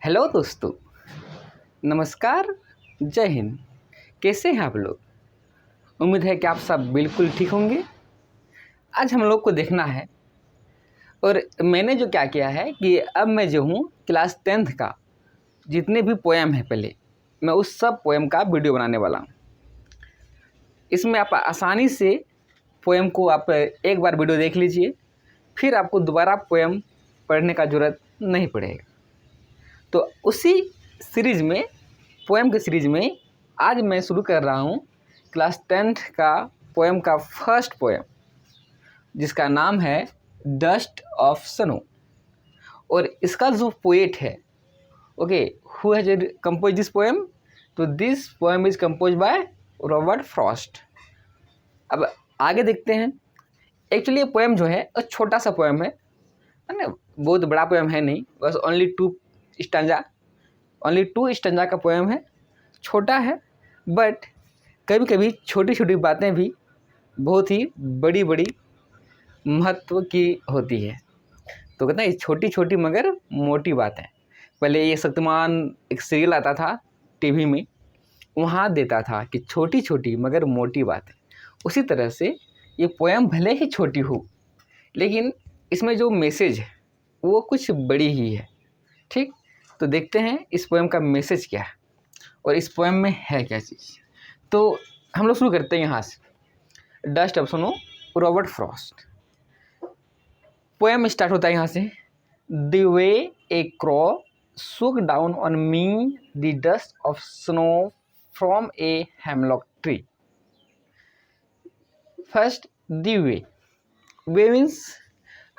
Hello दोस्तों, नमस्कार, जय हिंद। कैसे हैं आप लोग? उम्मीद है कि आप सब बिल्कुल ठीक होंगे। आज हम लोग को देखना है और मैंने जो क्या किया है कि अब मैं जो हूँ क्लास 10th का जितने भी पोएम हैं पहले मैं उस सब पोएम का वीडियो बनाने वाला हूँ। इसमें आप आसानी से पोएम को आप एक बार वीडियो देख लीजिए, फिर आपको दोबारा पोएम पढ़ने का ज़रूरत नहीं पड़ेगा। तो उसी सीरीज़ में, पोएम के सीरीज़ में आज मैं शुरू कर रहा हूँ क्लास 10th का पोएम का फर्स्ट पोएम, जिसका नाम है डस्ट ऑफ स्नो। और इसका जो पोएट है, okay, who has compose this poem? तो this poem is compose by Robert Frost. अब आगे देखते हैं। एक्चुअली ये पोएम जो है छोटा सा पोएम है ना, बहुत बड़ा पोएम है नहीं, बस ओनली टू स्टैंजा का पोएम है। छोटा है, बट कभी कभी छोटी छोटी बातें भी बहुत ही बड़ी बड़ी महत्व की होती है। तो कहते हैं छोटी छोटी मगर मोटी बातें। पहले ये शक्तिमान एक सीरियल आता था टीवी में, वहाँ देता था कि छोटी छोटी मगर मोटी बातें। उसी तरह से ये पोएम भले ही छोटी हो, लेकिन इसमें जो मैसेज है वो कुछ बड़ी ही है। ठीक, तो देखते हैं इस पोएम का मैसेज क्या है और इस पोएम में है क्या चीज़। तो हम लोग शुरू करते हैं यहाँ से। Dust of snow, Robert Frost. Poem start होता है यहाँ से। The way a crow shook down on me the dust of snow from a hemlock tree. First, the way means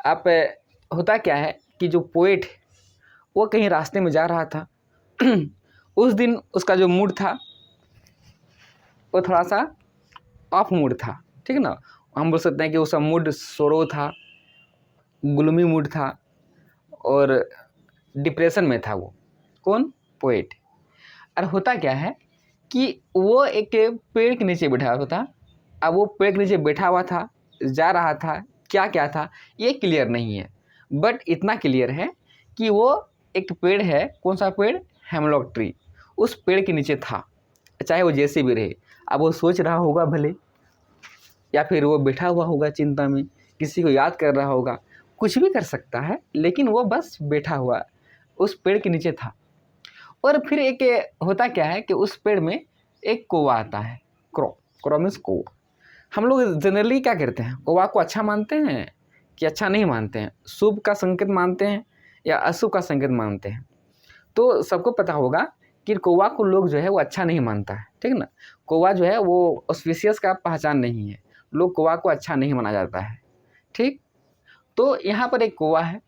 आप होता क्या है कि जो पोएट वो कहीं रास्ते में जा रहा था उस दिन उसका जो मूड था वो थोड़ा सा ऑफ मूड था, ठीक है ना। हम बोल सकते हैं कि उसका मूड सोरो था, ग्लूमी मूड था और डिप्रेशन में था वो। कौन? पोएट। और होता क्या है कि वो एक पेड़ के नीचे बैठा हुआ था। अब वो पेड़ के नीचे बैठा हुआ था, जा रहा था, क्या क्या था ये क्लियर नहीं है, बट इतना क्लियर है कि वो एक पेड़ है। कौन सा पेड़? Hemlock tree. उस पेड़ के नीचे था, चाहे वो जैसे भी रहे। अब वो सोच रहा होगा भले, या फिर वो बैठा हुआ होगा चिंता में, किसी को याद कर रहा होगा, कुछ भी कर सकता है, लेकिन वो बस बैठा हुआ उस पेड़ के नीचे था। और फिर एक होता क्या है कि उस पेड़ में एक कौवा आता है। क्रो मीन्स कौवा। हम लोग जनरली क्या करते हैं, कौवा को अच्छा मानते हैं कि अच्छा नहीं मानते हैं, शुभ का संकेत मानते हैं या अशुभ का संकेत मानते हैं। तो सबको पता होगा कि कौवा को लोग जो है वो अच्छा नहीं मानता है, ठीक है ना। कौवा जो है वो ऑस्पिशियस का पहचान नहीं है, लोग कौवा को अच्छा नहीं माना जाता है। ठीक, तो यहाँ पर एक कौवा है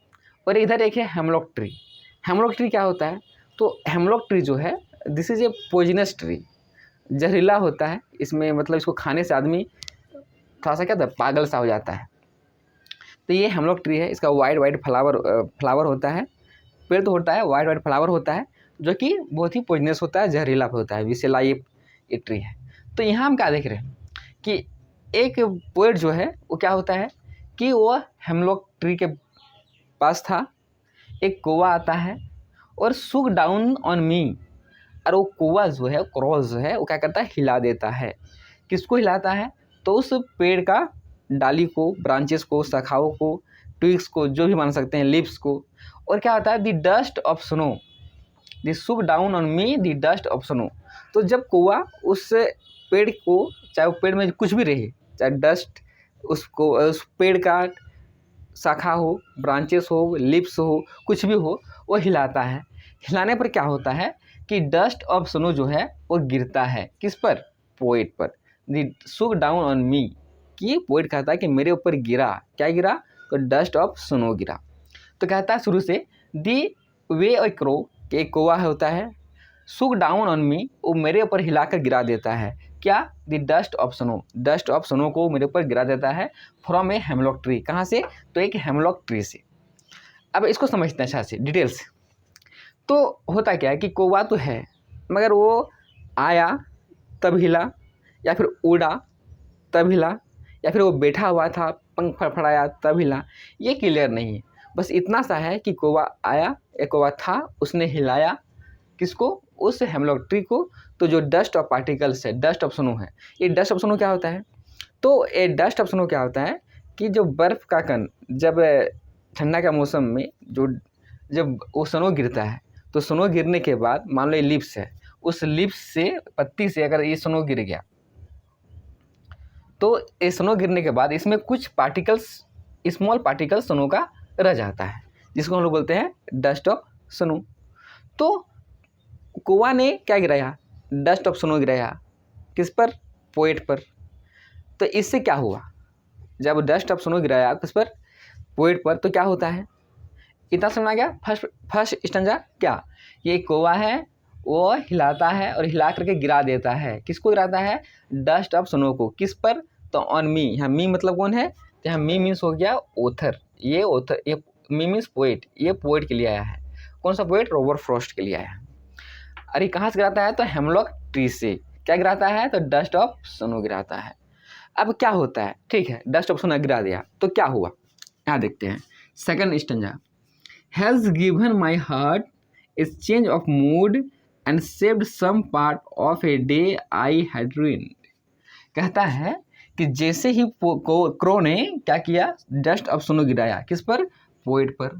और इधर एक है हेमलॉक ट्री। हेमलॉक ट्री क्या होता है? तो हेमलॉक ट्री जो है this is a poisonous tree, जहरीला होता है। इसमें मतलब इसको खाने से आदमी थोड़ा सा क्या होता है, पागल सा हो जाता है। तो ये हेमलॉक ट्री है, इसका वाइट फ्लावर होता है। पेड़ तो होता है, वाइट फ्लावर होता है, जो कि बहुत ही पॉइजनस होता है, जहरीला होता है, विषैला ये ट्री है। तो यहाँ हम क्या देख रहे हैं कि एक पोएट जो है वो क्या होता है कि वो हेमलॉक ट्री के पास था। एक कौवा आता है और सूक डाउन ऑन मी, और वो कौवा जो है, क्रॉस जो है, वो क्या करता है, हिला देता है। किसको हिलाता है? तो उस पेड़ का डाली को, ब्रांचेस को, शाखाओं को, ट्विग्स को, जो भी मान सकते हैं, लीव्स को। और क्या होता है? The dust of snow, the shook down on me the dust of snow. तो जब कौवा उस पेड़ को, चाहे वो पेड़ में कुछ भी रहे, चाहे डस्ट उसको, उस पेड़ का शाखा हो, ब्रांचेस हो, लिप्स हो, कुछ भी हो, वो हिलाता है। हिलाने पर क्या होता है कि डस्ट ऑफ स्नो जो है वो गिरता है। किस पर? पोएट पर। द सूक डाउन ऑन मी, कि पोएट कहता है कि मेरे ऊपर गिरा। क्या गिरा? तो डस्ट ऑफ स्नो गिरा। तो कहता है शुरू से, दी वे ए क्रो, कि एक कौवा होता है, सूक डाउन ऑन मी, वो मेरे ऊपर हिलाकर गिरा देता है। क्या? The dust of snow, dust of snow को मेरे ऊपर गिरा देता है। फ्रॉम ए हेमलॉक ट्री, कहाँ से? तो एक हेमलॉक ट्री से। अब इसको समझते हैं अच्छा से, डिटेल से। तो होता क्या है कि कौवा तो है, मगर वो आया तब हिला, या फिर उड़ा तब हिला, या फिर वो बैठा हुआ था पंख फड़फड़ाया तब हिला, ये क्लियर नहीं है। बस इतना सा है कि कौवा आया, एक कौवा था, उसने हिलाया किसको, उस हेमलॉक ट्री को, तो जो डस्ट ऑफ पार्टिकल्स है, डस्ट ऑफ स्नो है। ये डस्ट ऑफ स्नो क्या होता है, तो ये डस्ट ऑफ स्नो क्या होता है कि जो बर्फ़ का कण जब ठंडा का मौसम में जब वो स्नो गिरता है, तो स्नो गिरने के बाद मान लो ये लिप्स है, उस लिप्स से पत्ती से अगर ये स्नो गिर गया, तो ये स्नो गिरने के बाद इसमें कुछ पार्टिकल्स, स्मॉल पार्टिकल्स स्नो का रह जाता है, जिसको हम लोग बोलते हैं डस्ट ऑफ स्नो। तो कौवा ने क्या गिराया, डस्ट ऑफ स्नो गिराया, किस पर, पोएट पर। तो इससे क्या हुआ, जब डस्ट ऑफ स्नो गिराया किस पर, पोएट पर, तो क्या होता है, इतना समझ आ गया। फर्स्ट स्टंजा क्या, ये कौवा है, वो हिलाता है और हिला करके गिरा देता है, किसको गिराता है, डस्ट ऑफ स्नो को, किस पर, तो ऑन मी। यहाँ मी मतलब कौन है, तो यहाँ मी मीन्स हो गया ओथर, ये ओथर, ये मी मीन्स पोएट, ये पोएट के लिए आया है। कौन सा पोएट, रॉबर्ट फ्रॉस्ट के लिए आया है। अरे कहाँ से गिराता है, तो हेमलॉक ट्री से क्या गिराता है, तो डस्ट ऑफ स्नो गिराता है। अब क्या होता है, ठीक है, डस्ट ऑफ स्नो गिरा दिया तो क्या हुआ, यहाँ देखते हैं second stanza. Has given my heart a change of mood and saved some part of a day I had ruined. कहता है कि जैसे ही क्रो ने क्या किया, डस्ट ऑफ स्नो गिराया, किस पर, पोएट पर,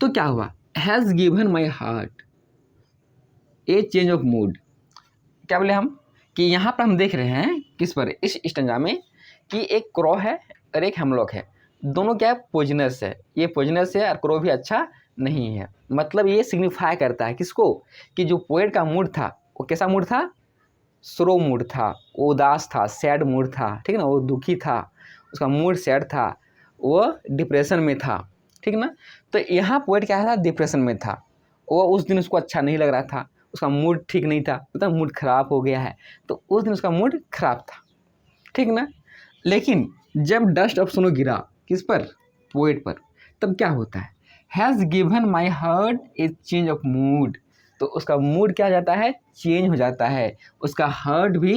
तो क्या हुआ, has given my heart a change of mood. क्या बोले हम, कि यहाँ पर हम देख रहे हैं किस पर, इस स्टंजा में, कि एक क्रो है और एक हेमलॉक है, दोनों क्या है, पॉइजनस है, ये पॉइजनस है और क्रो भी अच्छा नहीं है। मतलब ये सिग्निफाई करता है किसको, कि जो पोएट का मूड था वो कैसा मूड था, स्लो मूड था, वो उदास था, सैड मूड था, ठीक है ना, वो दुखी था, उसका मूड सैड था, वो डिप्रेशन में था, ठीक ना। तो यहाँ पोएट क्या था, डिप्रेशन में था, वो उस दिन उसको अच्छा नहीं लग रहा था, उसका मूड ठीक नहीं था, मतलब मूड ख़राब हो गया है, तो उस दिन उसका मूड ख़राब था, ठीक ना। लेकिन जब डस्ट ऑफ स्नो गिरा किस पर, पोएट पर, तब क्या होता है, has given my heart a change of mood, तो उसका मूड क्या हो जाता है, चेंज हो जाता है, उसका हार्ट भी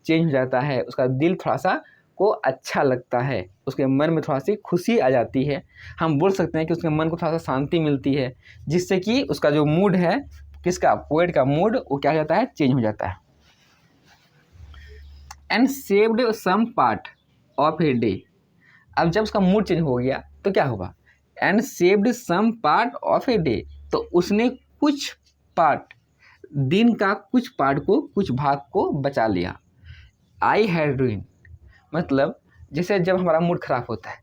चेंज हो जाता है, उसका दिल थोड़ा सा को अच्छा लगता है, उसके मन में थोड़ा सी खुशी आ जाती है, हम बोल सकते हैं कि उसके मन को थोड़ा सा शांति मिलती है, जिससे कि उसका जो मूड है, किसका, पोएट का मूड, वो क्या हो जाता है, चेंज हो जाता है। And saved some part of a day, अब जब उसका मूड चेंज हो गया तो क्या होगा, and saved some part of a day, तो उसने कुछ पार्ट, दिन का कुछ पार्ट को, कुछ भाग को बचा लिया। आई हैड रूइन, मतलब जैसे जब हमारा मूड ख़राब होता है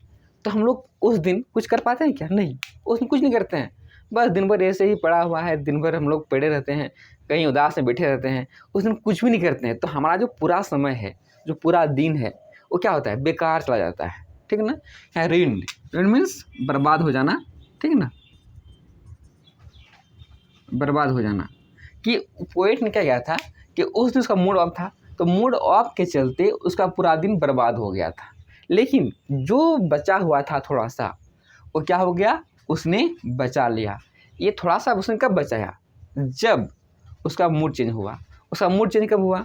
तो हम लोग उस दिन कुछ कर पाते हैं क्या, नहीं, उस दिन कुछ नहीं करते हैं, बस दिन भर ऐसे ही पड़ा हुआ है, दिन भर हम लोग पड़े रहते हैं, कहीं उदास में बैठे रहते हैं, उस दिन कुछ भी नहीं करते हैं, तो हमारा जो पूरा समय है, जो पूरा दिन है, वो क्या होता है, बेकार चला जाता है, ठीक है ना। है रूइंड, रूइंड मीन्स बर्बाद हो जाना, ठीक है ना, बर्बाद हो जाना। कि पोएट ने क्या किया था कि उस दिन उसका मूड ऑफ था, तो मूड ऑफ के चलते उसका पूरा दिन बर्बाद हो गया था। लेकिन जो बचा हुआ था थोड़ा सा, वो क्या हो गया, उसने बचा लिया। ये थोड़ा सा उसने कब बचाया, जब उसका मूड चेंज हुआ। उसका मूड चेंज कब हुआ,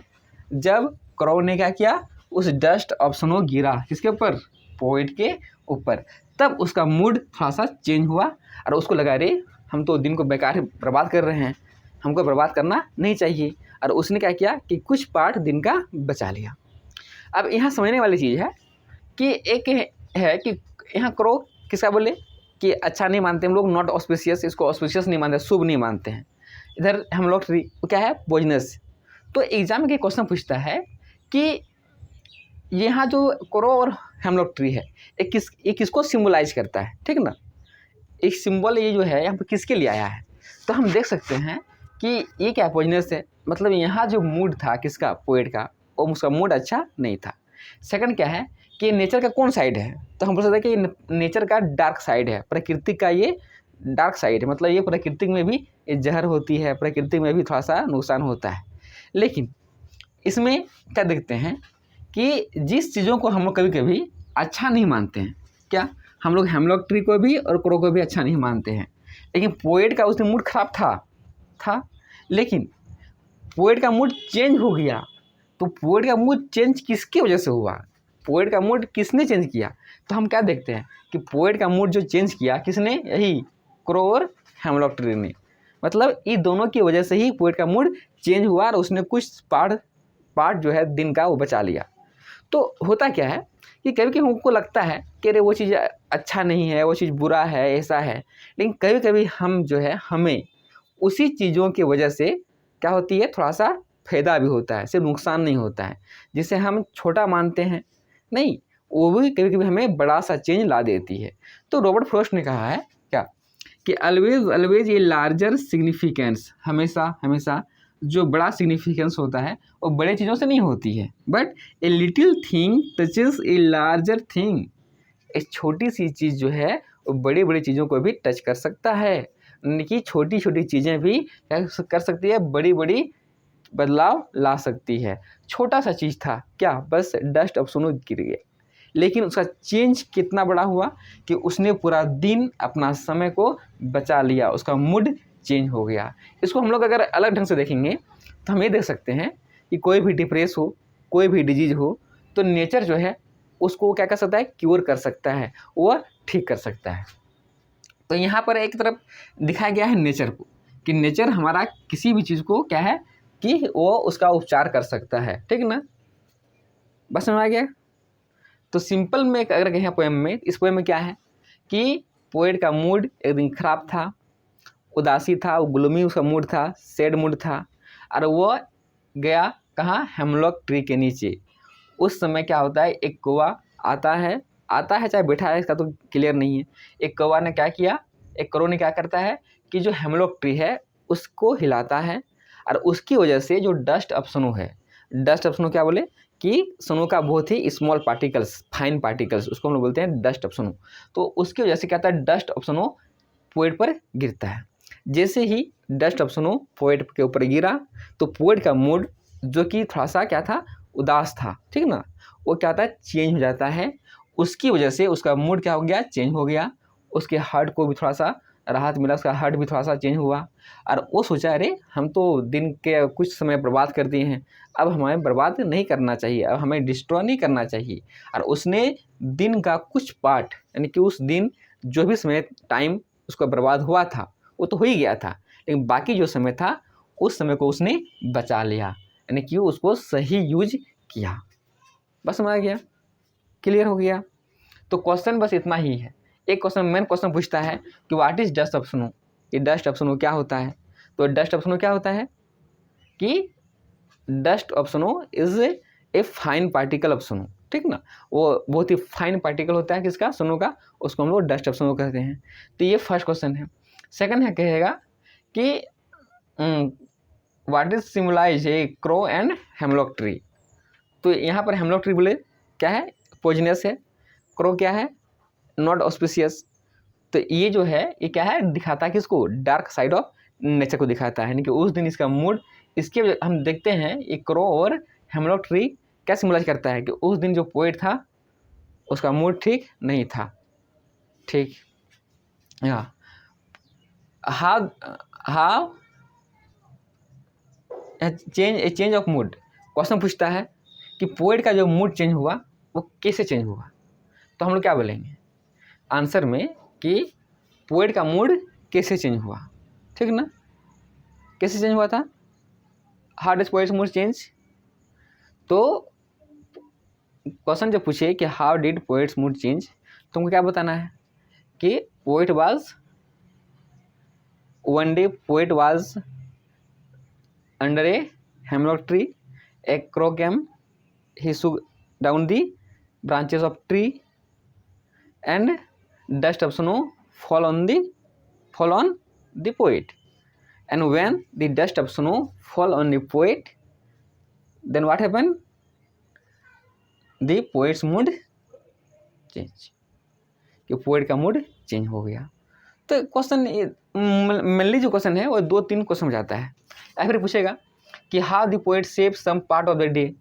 जब क्रो ने क्या किया, उस डस्ट ऑफ स्नो गिरा किसके ऊपर, पोएट के ऊपर, तब उसका मूड थोड़ा सा चेंज हुआ और उसको लगा, अरे हम तो दिन को बेकार बर्बाद कर रहे हैं, हमको बर्बाद करना नहीं चाहिए, और उसने क्या किया कि कुछ पार्ट दिन का बचा लिया। अब यहाँ समझने वाली चीज़ है कि एक है कि यहाँ क्रो किसका बोले कि अच्छा नहीं मानते हम लोग, नॉट ऑस्पिशियस, इसको ऑस्पिशियस नहीं मानते, शुभ नहीं मानते हैं। इधर हम लोग ट्री वो क्या है, पॉइजनस। तो एग्जाम के क्वेश्चन पूछता है कि यहाँ जो क्रो और हेमलॉक ट्री है, ये किसको सिम्बलाइज करता है, ठीक ना। एक सिंबल ये जो है यहाँ पर किसके लिए आया है, तो हम देख सकते हैं कि ये क्या पॉइजनस है, मतलब यहाँ जो मूड था किसका, पोएट का, वो उसका मूड अच्छा नहीं था। सेकंड क्या है कि नेचर का कौन साइड है, तो हम बोल सकते हैं कि नेचर का डार्क साइड है, प्रकृति का ये डार्क साइड है, मतलब ये प्रकृति में भी जहर होती है, प्रकृति में भी थोड़ा सा नुकसान होता है। लेकिन इसमें क्या देखते हैं कि जिस चीज़ों को हम लोग कभी कभी अच्छा नहीं मानते हैं, क्या हम लोग हेमलॉक ट्री को भी और क्रो को भी अच्छा नहीं मानते हैं, लेकिन पोएट का उस दिन मूड खराब था, लेकिन पोएट का मूड चेंज हो गया। तो पोएट का मूड चेंज किसकी वजह से हुआ, पोएट का मूड किसने चेंज किया, तो हम क्या देखते हैं कि पोएट का मूड जो चेंज किया किसने, यही क्रो और हेमलॉक ट्री ने। मतलब इन दोनों की वजह से ही पोएट का मूड चेंज हुआ और उसने कुछ पार्ट जो है दिन का वो बचा लिया। तो होता क्या है कि कभी कभी हमको लगता है कि अरे वो चीज़ अच्छा नहीं है, वो चीज़ बुरा है, ऐसा है, लेकिन कभी कभी हम जो है हमें उसी चीज़ों की वजह से क्या होती है, थोड़ा सा फायदा भी होता है, सिर्फ नुकसान नहीं होता है। जिसे हम छोटा मानते हैं नहीं, वो भी कभी कभी हमें बड़ा सा चेंज ला देती है। तो रॉबर्ट फ्रॉस्ट ने कहा है क्या कि ऑलवेज ये लार्जर सिग्निफिकेंस, हमेशा हमेशा जो बड़ा सिग्निफिकेंस होता है वो बड़े चीज़ों से नहीं होती है, but a little thing touches a larger thing. एक छोटी सी चीज़ जो है वो बड़ी बड़ी चीज़ों को भी टच कर सकता है, यानी कि छोटी छोटी चीज़ें भी क्या कर सकती है, बड़ी बड़ी बदलाव ला सकती है। छोटा सा चीज़ था क्या, बस डस्ट अब सुनो गिर गया, लेकिन उसका चेंज कितना बड़ा हुआ कि उसने पूरा दिन अपना समय को बचा लिया, उसका मूड चेंज हो गया। इसको हम लोग अगर अलग ढंग से देखेंगे तो हम ये देख सकते हैं कि कोई भी डिप्रेस हो, कोई भी डिजीज हो, तो नेचर जो है उसको क्या कर सकता है, क्योर कर सकता है, वह ठीक कर सकता है। तो यहाँ पर एक तरफ दिखाया गया है नेचर को, कि नेचर हमारा किसी भी चीज़ को क्या है कि वो उसका उपचार कर सकता है, ठीक ना, बस समझ आ गया। तो सिंपल में अगर कहें पोएम में, इस पोएम में क्या है कि पोएट का मूड एक दिन खराब था, उदासी था, वो ग्लूमी उसका मूड था, सैड मूड था, और वो गया कहाँ, हेमलॉक ट्री के नीचे। उस समय क्या होता है, एक कौवा आता है चाहे बैठा है इसका तो क्लियर नहीं है। एक कौवा ने क्या किया, एक करो ने क्या करता है कि जो हेमलॉक ट्री है उसको हिलाता है, और उसकी वजह से जो डस्ट ऑफ स्नो है, डस्ट ऑफ स्नो क्या बोले कि स्नो का बहुत ही स्मॉल पार्टिकल्स, फाइन पार्टिकल्स, उसको हम लोग बोलते हैं डस्ट ऑफ स्नो। तो उसकी वजह से क्या होता है, डस्ट ऑफ स्नो पोएट पर गिरता है। जैसे ही डस्ट ऑफ स्नो पोएट के ऊपर गिरा तो पोएट का मूड जो कि थोड़ा सा क्या था, उदास था, ठीक ना, वो क्या होता है, चेंज हो जाता है। उसकी वजह से उसका मूड क्या हो गया, चेंज हो गया। उसके हार्ट को भी थोड़ा सा राहत मिला, उसका हार्ट भी थोड़ा सा चेंज हुआ, और वो सोचा अरे हम तो दिन के कुछ समय बर्बाद कर दिए हैं, अब हमें बर्बाद नहीं करना चाहिए, अब हमें डिस्ट्रॉय नहीं करना चाहिए। और उसने दिन का कुछ पार्ट, यानी कि उस दिन जो भी समय टाइम उसका बर्बाद हुआ था वो तो हो ही गया था, लेकिन बाकी जो समय था उस समय को उसने बचा लिया, यानी कि उसको सही यूज किया। बस समझ आ गया, क्लियर हो गया। तो क्वेश्चन बस इतना ही है। एक क्वेश्चन, मेन क्वेश्चन पूछता है कि what is dust of snow, ये डस्ट ऑफ स्नो क्या होता है। तो डस्ट ऑफ स्नो क्या होता है कि dust of snow is a fine particle of snow, ठीक ना, वो बहुत ही फाइन पार्टिकल होता है किसका, स्नो का, उसको हम लोग डस्ट ऑफ स्नो कहते हैं। तो ये फर्स्ट क्वेश्चन है। सेकंड है कहेगा कि what is symbolize a crow and hemlock tree. तो यहाँ पर हेमलॉक ट्री बोले क्या है, पॉइजनस है, क्रो क्या है, नॉट ऑस्पिशियस। तो ये जो है ये क्या है, दिखाता है किसको, डार्क साइड ऑफ नेचर को दिखाता है, यानी कि उस दिन इसका मूड, इसके हम देखते हैं ये क्रो और हेमलॉक ट्री क्या सिम्बलाइज करता है कि उस दिन जो पोएट था उसका मूड ठीक नहीं था, ठीक। How change of mood, question पूछता है कि पोएट का जो मूड चेंज हुआ वो कैसे चेंज हुआ। तो हम लोग क्या बोलेंगे आंसर में कि पोएट का मूड कैसे चेंज हुआ, ठीक ना, कैसे चेंज हुआ था, how does poets mood change. तो क्वेश्चन जब पूछे कि how did poets mood change, तुमको क्या बताना है कि poet was one day, poet was under A hemlock tree, A crow came, he shook down the branches of tree and dust of snow fall on the poet, and when the dust of snow fall on the poet, then what happened, the poet's mood change, कि poet का mood change हो गया। तो question mainly जो question है वो 2-3 को समझाता है। या फिर पूछेगा कि how the poet save some part of the day,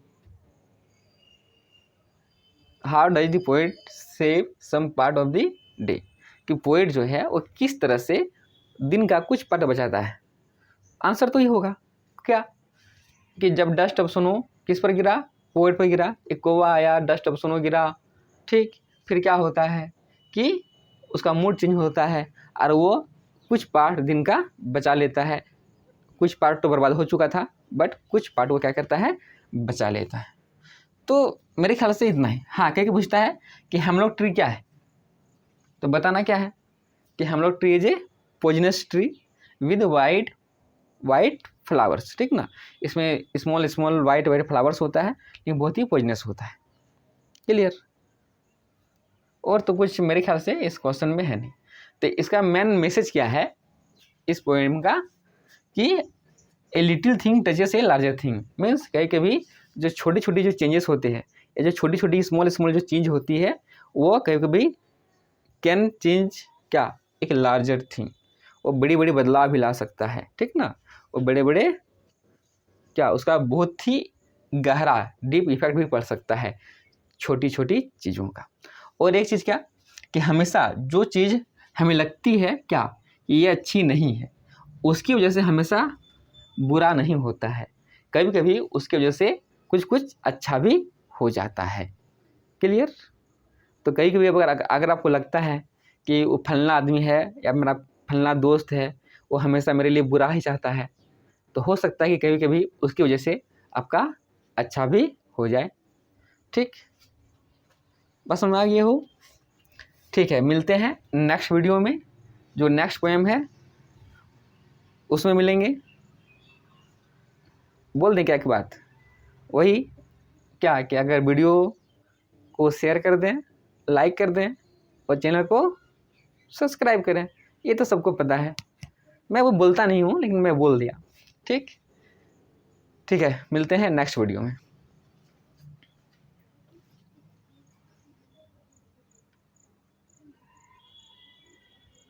how does the poet save some part of the day, कि पोएट जो है वो किस तरह से दिन का कुछ पार्ट बचाता है। आंसर तो ये होगा क्या कि जब डस्ट ऑफ स्नो किस पर गिरा, पोएट पर गिरा, एक कौवा आया, डस्ट ऑफ स्नो गिरा, ठीक, फिर क्या होता है कि उसका मूड चेंज होता है और वो कुछ पार्ट दिन का बचा लेता है। कुछ पार्ट तो बर्बाद हो चुका था, बट कुछ पार्ट वो क्या करता है, बचा लेता है। तो मेरे ख्याल से इतना ही। हाँ, कह के पूछता है कि हेमलॉक ट्री क्या है, तो बताना क्या है कि hemlock tree is a poisonous tree with white flowers, ठीक ना। इसमें स्मॉल स्मॉल वाइट फ्लावर्स होता है, लेकिन बहुत ही पॉइजनस होता है। क्लियर। और तो कुछ मेरे ख्याल से इस क्वेश्चन में है नहीं। तो इसका मेन मैसेज क्या है इस पोएम का कि a little thing touches a larger thing, means कहीं कभी जो छोटी छोटी जो चेंजेस होते हैं, ये जो छोटी छोटी स्मॉल स्मॉल जो चेंज होती है, वो कभी कभी कैन चेंज क्या, एक लार्जर थिंग, वो बड़ी बड़ी बदलाव भी ला सकता है, ठीक ना। वो बड़े बड़े क्या, उसका बहुत ही गहरा डीप इफेक्ट भी पड़ सकता है छोटी छोटी चीज़ों का। और एक चीज़ क्या कि हमेशा जो चीज़ हमें लगती है क्या ये अच्छी नहीं है, उसकी वजह से हमेशा बुरा नहीं होता है, कभी कभी उसकी वजह से कुछ कुछ अच्छा भी हो जाता है। क्लियर। तो कभी कभी अगर आपको लगता है कि वो फलना आदमी है या मेरा फलना दोस्त है, वो हमेशा मेरे लिए बुरा ही चाहता है, तो हो सकता है कि कभी कभी उसकी वजह से आपका अच्छा भी हो जाए। ठीक, बस समझ आ गए हो। ठीक है, मिलते हैं नेक्स्ट वीडियो में। जो नेक्स्ट पोएम है उसमें मिलेंगे। बोल दें क्या एक बात, वही क्या कि अगर वीडियो को शेयर कर दें, लाइक कर दें और चैनल को सब्सक्राइब करें। ये तो सबको पता है, मैं वो बोलता नहीं हूँ लेकिन मैं बोल दिया। ठीक, ठीक है, मिलते हैं नेक्स्ट वीडियो में।